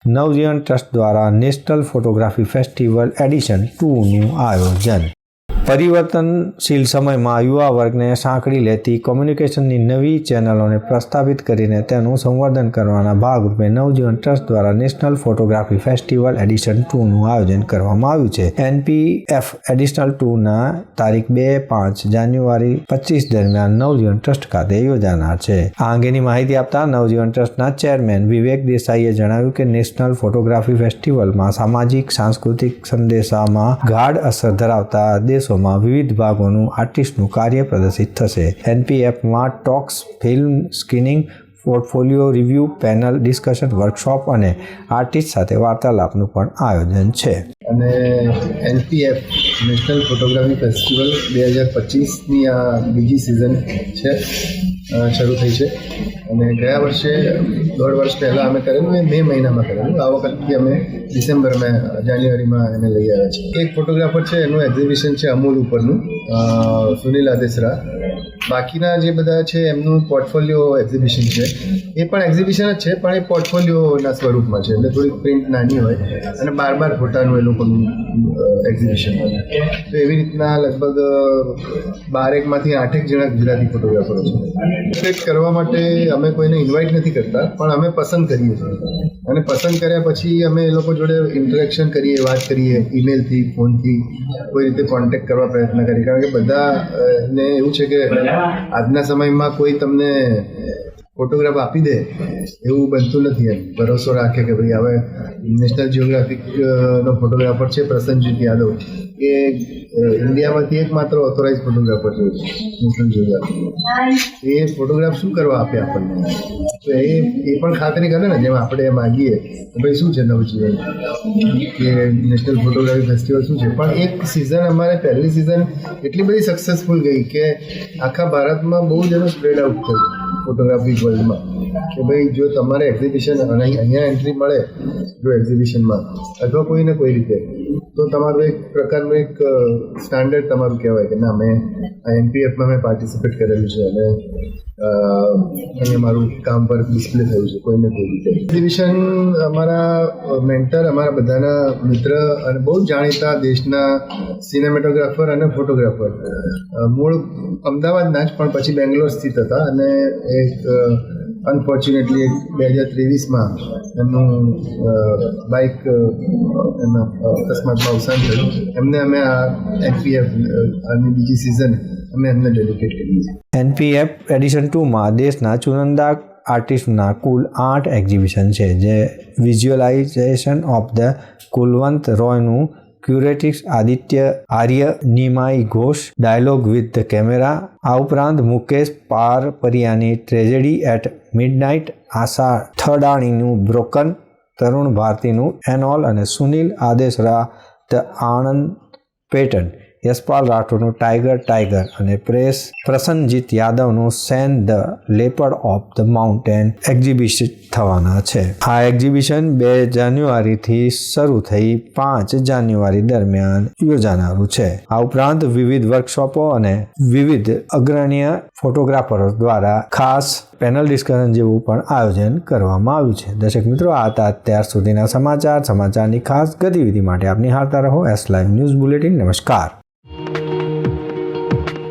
નવજીવન trust દ્વારા national Photography festival addition 2નું આયોજન। પરિવર્તનશીલ સમયમાં યુવા વર્ગને સાંકળી લેતી કોમ્યુનિકેશનની નવી ચેનલોને પ્રસ્થાપિત કરીને તેનું સંવર્ધન કરવાના ભાગરૂપે નવજીવન ટ્રસ્ટ દ્વારા નેશનલ ફોટોગ્રાફી ફેસ્ટિવલ એડિશન 2નું આયોજન કરવામાં આવ્યું છે। NPF એડિશનલ 2ના તારીખ 2-5 જાન્યુઆરી 25 દરમિયાન નવજીવન ટ્રસ્ટ ખાતે યોજાનાર છે। આ અંગેની માહિતી આપતા નવજીવન ટ્રસ્ટના ચેરમેન વિવેક દેસાઈએ જણાવ્યું કે નેશનલ ફોટોગ્રાફી ફેસ્ટિવલમાં સામાજિક સાંસ્કૃતિક સંદેશામાં ગાઢ અસર ધરાવતા દેશો વિવિધ ભાગોનું આર્ટિસ્ટનું કાર્ય પ્રદર્શિત થશે। NPFમાં talks, film screening, portfolio review, panel discussion, workshop અને આર્ટિસ્ટ સાથે વાર્તાલાપનું પણ આયોજન છે। અને NPF નેશનલ ફોટોગ્રાફી ફેસ્ટિવલ 2025ની આ બીજી સિઝન છે, શરૂ થઈ છે। અને ગયા વર્ષે 1.5 વર્ષ પહેલાં અમે કરેલું, મે મહિનામાં કરેલું। આ વખતથી અમે ડિસેમ્બરમાં જાન્યુઆરીમાં એને લઈ આવ્યા છીએ। એક ફોટોગ્રાફર છે, એનું એક્ઝિબિશન છે અમૂલ ઉપરનું, સુનિલ આદેસરા। બાકીના જે બધા છે એમનું પોર્ટફોલિયો એક્ઝિબિશન છે, એ પણ એક્ઝિબિશન જ છે, પણ એ પોર્ટફોલિયોના સ્વરૂપમાં છે, એટલે થોડીક પ્રિન્ટ નાની હોય અને 12 ફોટાનું એ લોકોનું એક્ઝિબિશન હોય। તો એવી રીતના લગભગ 12માંથી 8 જણા ગુજરાતી ફોટોગ્રાફરો છે। ઇન્ટરેક્ટ કરવા માટે અમે કોઈને ઇન્વાઇટ નથી કરતા, પણ અમે પસંદ કરીએ છીએ, અને પસંદ કર્યા પછી અમે એ લોકો જોડે ઇન્ટરેક્શન કરીએ, વાત કરીએ, ઈમેલથી, ફોનથી, કોઈ રીતે કોન્ટેક્ટ કરવા પ્રયત્ન કરીએ। કારણ કે બધાને એવું છે કે આજના સમયમાં કોઈ તમને ફોટોગ્રાફ આપી દે એવું બનતું નથી। એમ ભરોસો રાખે કે ભાઈ હવે નેશનલ જિયોગ્રાફિકનો ફોટોગ્રાફર છે પ્રસન્નજીત યાદવ, એ ઇન્ડિયામાંથી એકમાત્ર ઓથોરાઇઝ ફોટોગ્રાફર છે નેશનલ જિયોગ્રાફિક। એ ફોટોગ્રાફ શું કરવા આપે આપણને? તો એ પણ ખાતરી કરે ને, જેમ આપણે માગીએ ભાઈ શું છે નવજીવન કે નેશનલ ફોટોગ્રાફી ફેસ્ટિવલ શું છે। પણ એક સિઝન અમારે પહેલી સિઝન એટલી બધી સક્સેસફુલ ગઈ કે આખા ભારતમાં બહુ જ એનું સ્પ્રેડ આઉટ થયું ફોટોગ્રાફી વર્લ્ડમાં, કે ભાઈ જો તમારે એક્ઝિબિશન અહીંયા એન્ટ્રી મળે જો એક્ઝિબિશનમાં અથવા કોઈને કોઈ રીતે, તો તમારું એક પ્રકારનું એક સ્ટાન્ડર્ડ તમારું કહેવાય કે ના, મેં આ NPFમાં મેં પાર્ટિસિપેટ કરેલું છે અને અહીંયા મારું કામ પર ડિસ્પ્લે થયું છે કોઈને કોઈ રીતે। એક્ઝિબિશન અમારા મેન્ટર, અમારા બધાના મિત્ર અને બહુ જ જાણીતા દેશના સિનેમેટોગ્રાફર અને ફોટોગ્રાફર, મૂળ અમદાવાદના જ પણ પછી બેંગ્લોર સ્થિત હતા, અને એક અનફોર્ચ્યુનેટલી 2023માં એમનું બાઇક એમના અકસ્માતમાં અવસાન થયું। એમને અમે આ NPF આની બીજી સિઝન અમે એમને ડેડિકેટ કરી છે। NPF એડિશન 2માં દેશના ચુનંદા આર્ટિસ્ટના કુલ 8 એક્ઝિબિશન છે, જે વિઝ્યુઅલાઇઝેશન ઓફ ધ કુલવંત રોયનું ક્યુરેટિક્સ Aditya Arya Nimai Ghosh, dialogue with the camera, આ ઉપરાંત મુકેશ પારપરિયાની ટ્રેજેડી એટ મિડનાઇટ, આશા થડાણીનું બ્રોકન, તરુણ ભારતીનું એનોલ અને સુનિલ આદેસરા ધ આણંદ પેટર્ન, યશપાલ રાઠોડનું ટાઈગર અને પ્રસન્નજીત યાદવનું સેન the leopard of the mountain exhibition થવાના છે। આ એક્ઝિબિશન 2 જાન્યુઆરીથી શરૂ થઈ 5 જાન્યુઆરી દરમિયાન યોજાનારું છે। આ ઉપરાંત વિવિધ વર્કશોપો અને વિવિધ અગ્રણીય ફોટોગ્રાફરો દ્વારા ખાસ પેનલ ડિસ્કશન જેવું પણ આયોજન કરવામાં આવ્યું છે। દર્શક મિત્રો, આ હતા અત્યાર સુધીના સમાચારની ખાસ ગતિવિધિ માટે આપ નિહાળતા રહો S Live ન્યૂઝ બુલેટિન। નમસ્કાર।